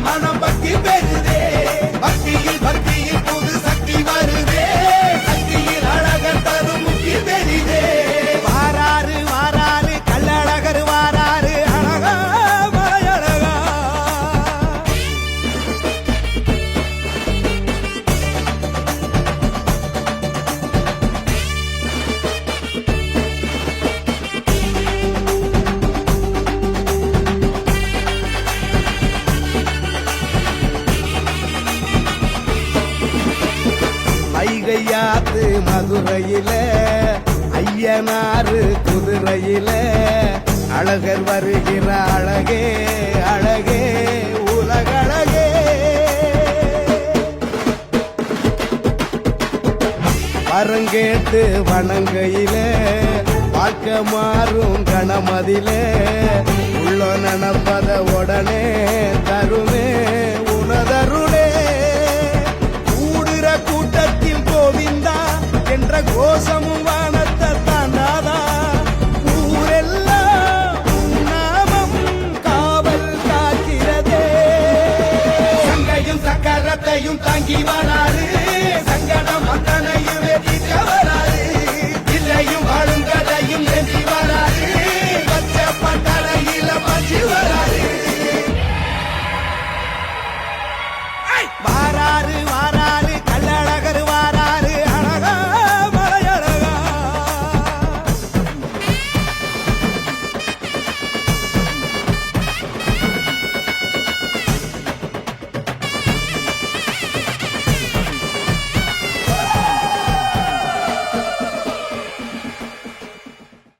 மனம் பக்தி பெறுதே பக்தியில் பக்தியில் புது சக்தி வருதே சக்தியில் அழகர் தரும் முக்தி பெரிதே வாராரு வாராரு கள்ளழகர் வாராரு அழகா மலையழகா ஐகையாத்து மதுரையில ஐயனாறு குதிரையில அழகர் வருகிற அழகே அழகே உலகழகே வரங்கேட்டு வணங்கையில வாழ்க்கை மாறும் கணமதில உள்ள நினப்பத உடனே தருமே உனதருளே கூடுற கூட்டத்தில் கோவிந்தா என்ற கோஷமும் வானத்தை தாண்டாதா ஊரெல்லாம் உன் நாமம் காவல் காக்கிறதே சங்கையும் சக்கரத்தையும் தாங்கி வராரு சங்கடம் அத்தனையுமே தீர்க்க வராரு இல்லையும் வாழும் கதையும் ஏந்தி வராரு பச்சை பட்டறையில பச்சு வராரு வாராரு வாராரு